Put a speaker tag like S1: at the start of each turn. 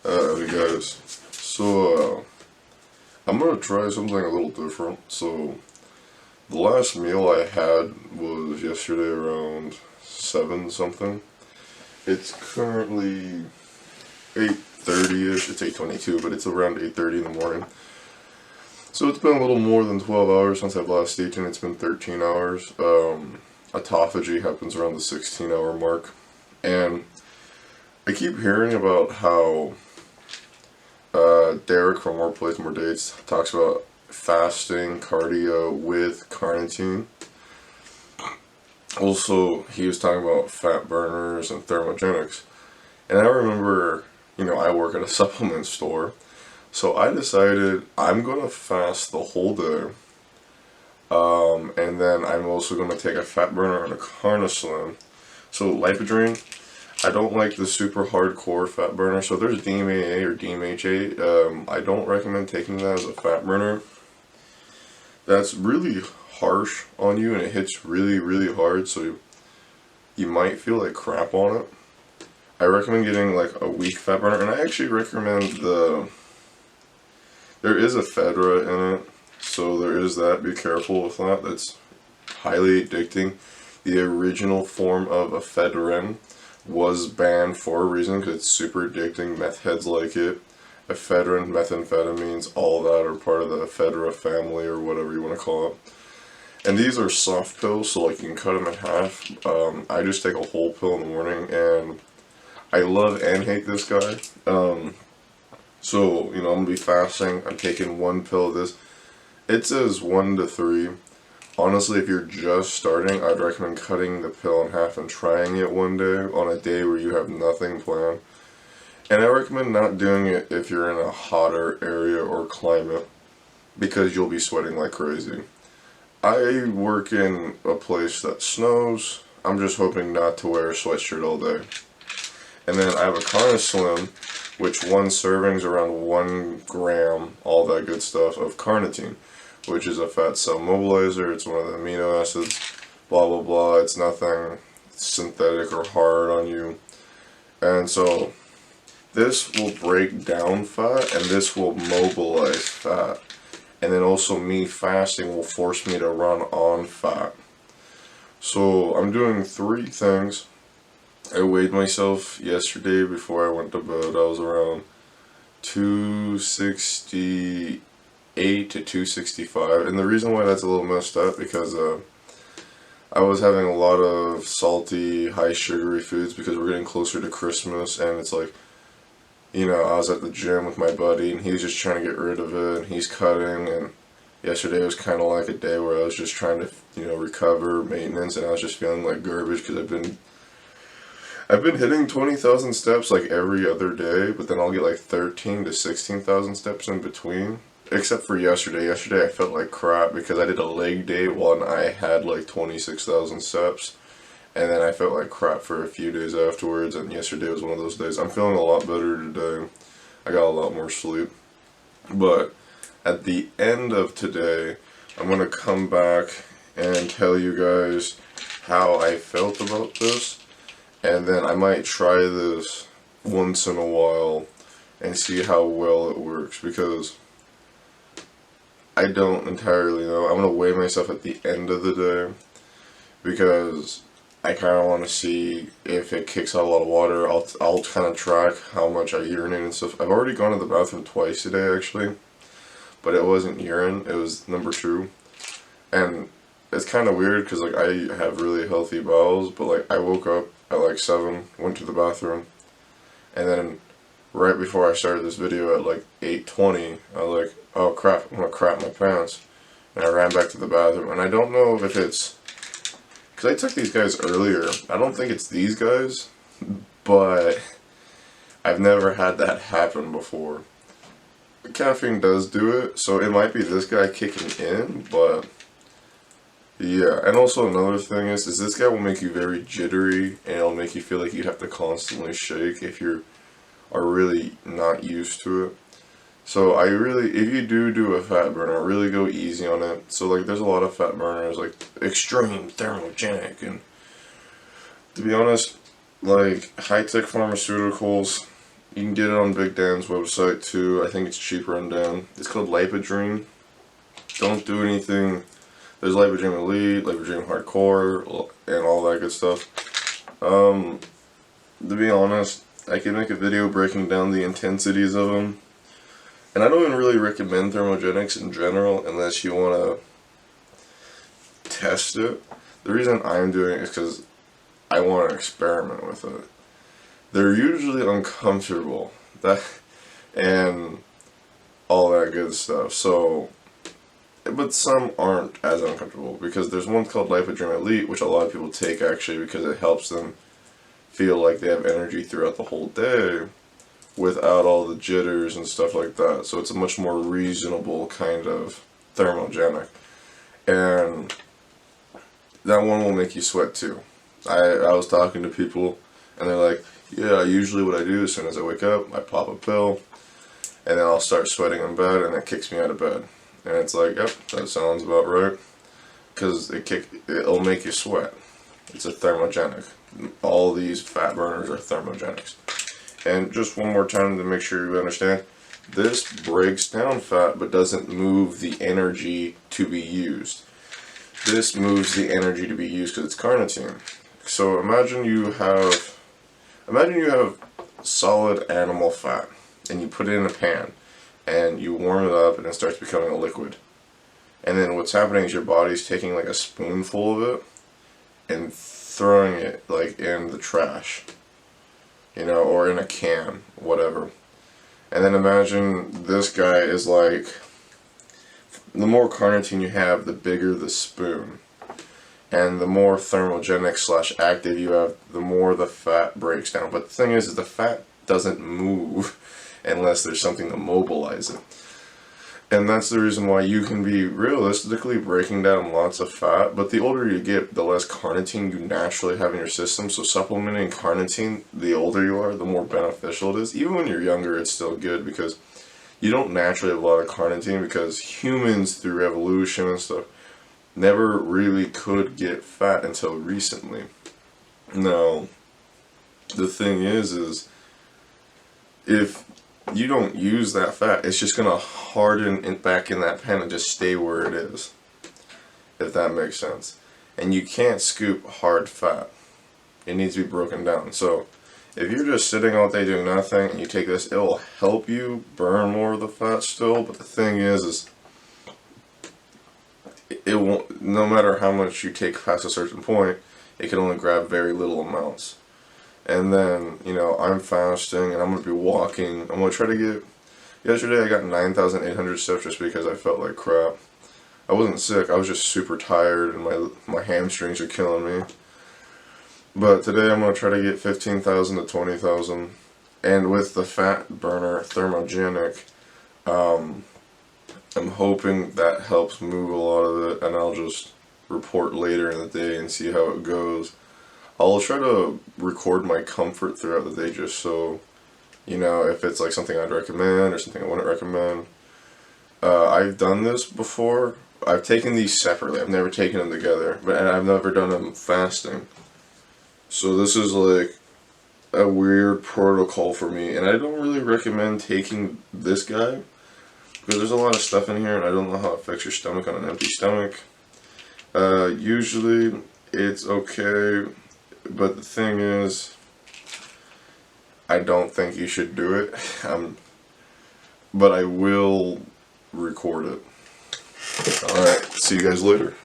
S1: Hey guys, so I'm gonna try something a little different. So the last meal I had was yesterday around 7 something. It's currently 8:30ish. It's 8:22, but it's around 8:30 in the morning. So it's been a little more than 12 hours since I've last eaten. It's been 13 hours. Autophagy happens around the 16-hour mark, and I keep hearing about how Derek from More Plays More Dates talks about fasting cardio with carnitine. Also, he was talking about fat burners and thermogenics. And I remember, I work at a supplement store. So I decided I'm going to fast the whole day. And then I'm also going to take a fat burner and a carnoslim. So Lipodrine, I don't like the super hardcore fat burner. So there's DMAA or DMHA. I don't recommend taking that as a fat burner. That's really harsh on you and it hits really, really hard. So you might feel like crap on it. I recommend getting like a weak fat burner. And I actually recommend there is a Fedra in it. So there is that. Be careful with that. That's highly addicting. The original form of ephedrine was banned for a reason because it's super addicting. Meth heads like it. Ephedrine, methamphetamines, all that are part of the ephedra family or whatever you want to call it. And these are soft pills, so like you can cut them in half. I just take a whole pill in the morning, and I love and hate this guy. So, I'm going to be fasting. I'm taking one pill of this. It says 1 to 3. Honestly, if you're just starting, I'd recommend cutting the pill in half and trying it one day on a day where you have nothing planned. And I recommend not doing it if you're in a hotter area or climate because you'll be sweating like crazy. I work in a place that snows. I'm just hoping not to wear a sweatshirt all day. And then I have a carnoslim, which one serving is around 1 gram, all that good stuff, of carnitine, which is a fat cell mobilizer. It's one of the amino acids, blah blah blah. It's nothing synthetic or hard on you. And so this will break down fat and this will mobilize fat. And then also me fasting will force me to run on fat. So I'm doing 3 things. I weighed myself yesterday before I went to bed. I was around 268 to 265. And the reason why that's a little messed up because I was having a lot of salty, high sugary foods because we're getting closer to Christmas, and it's like, I was at the gym with my buddy and he was just trying to get rid of it and he's cutting, and yesterday was kind of like a day where I was just trying to, recover maintenance, and I was just feeling like garbage because I've been hitting 20,000 steps like every other day, but then I'll get like 13 to 16,000 steps in between. Except for yesterday. Yesterday I felt like crap because I did a leg day when I had like 26,000 steps. And then I felt like crap for a few days afterwards, and yesterday was one of those days. I'm feeling a lot better today. I got a lot more sleep. But at the end of today, I'm going to come back and tell you guys how I felt about this. And then I might try this once in a while and see how well it works, because I don't entirely know. I'm going to weigh myself at the end of the day because I kind of want to see if it kicks out a lot of water. I'll kind of track how much I urinate and stuff. I've already gone to the bathroom twice today actually, but it wasn't urine, it was number 2. And it's kind of weird because like I have really healthy bowels, but like I woke up at like 7, went to the bathroom, and then right before I started this video at like 8:20, I was like, oh crap, I'm gonna crap my pants. And I ran back to the bathroom, and I don't know if it's because I took these guys earlier. I don't think it's these guys, but I've never had that happen before. Caffeine does do it, so it might be this guy kicking in, but yeah. And also another thing is this guy will make you very jittery, and it'll make you feel like you have to constantly shake if you are really not used to it. So if you do a fat burner, really go easy on it. So like there's a lot of fat burners like extreme thermogenic, and to be honest, like high-tech pharmaceuticals, You can get it on Big Dan's website too. I think it's cheaper on Dan. It's called Lipodream. Don't do anything. There's Lipodream Elite, Lipodream Hardcore, and all that good stuff. To be honest, I could make a video breaking down the intensities of them. And I don't even really recommend thermogenics in general unless you want to test it. The reason I'm doing it is because I want to experiment with it. They're usually uncomfortable, and all that good stuff. So, but some aren't as uncomfortable because there's one called Lipodream Elite, which a lot of people take actually because it helps them feel like they have energy throughout the whole day without all the jitters and stuff like that. So it's a much more reasonable kind of thermogenic. And that one will make you sweat too. I was talking to people and they're like, yeah, usually what I do as soon as I wake up, I pop a pill and then I'll start sweating in bed and it kicks me out of bed. And it's like, yep, that sounds about right. Because it'll make you sweat. It's a thermogenic. All these fat burners are thermogenics. And just one more time to make sure you understand, this breaks down fat but doesn't move the energy to be used. This moves the energy to be used because it's carnitine. So imagine you have solid animal fat and you put it in a pan and you warm it up and it starts becoming a liquid. And then what's happening is your body's taking like a spoonful of it and throwing it like in the trash. You know, or in a can, whatever. And then imagine this guy is like, the more carnitine you have, the bigger the spoon. And the more thermogenic / active you have, the more the fat breaks down. But the thing is the fat doesn't move unless there's something to mobilize it. And that's the reason why you can be realistically breaking down lots of fat, but the older you get, the less carnitine you naturally have in your system. So supplementing carnitine, the older you are, the more beneficial it is. Even when you're younger, it's still good because you don't naturally have a lot of carnitine because humans, through evolution and stuff, never really could get fat until recently. Now, the thing is if you don't use that fat, it's just going to harden back in that pan and just stay where it is, if that makes sense. And you can't scoop hard fat. It needs to be broken down. So if you're just sitting all day doing nothing and you take this, it will help you burn more of the fat still, but the thing is it won't, no matter how much you take past a certain point, it can only grab very little amounts. And then, you know, I'm fasting and I'm going to be walking. I'm going to try to get, yesterday I got 9,800 steps just because I felt like crap. I wasn't sick, I was just super tired and my hamstrings are killing me. But today I'm going to try to get 15,000 to 20,000. And with the fat burner thermogenic, I'm hoping that helps move a lot of it, and I'll just report later in the day and see how it goes. I'll try to record my comfort throughout the day just so, you know, if it's like something I'd recommend or something I wouldn't recommend. I've done this before. I've taken these separately. I've never taken them together, and I've never done them fasting. So this is like a weird protocol for me, and I don't really recommend taking this guy because there's a lot of stuff in here and I don't know how it affects your stomach on an empty stomach. Usually it's okay. But the thing is, I don't think you should do it, but I will record it. Alright, see you guys later.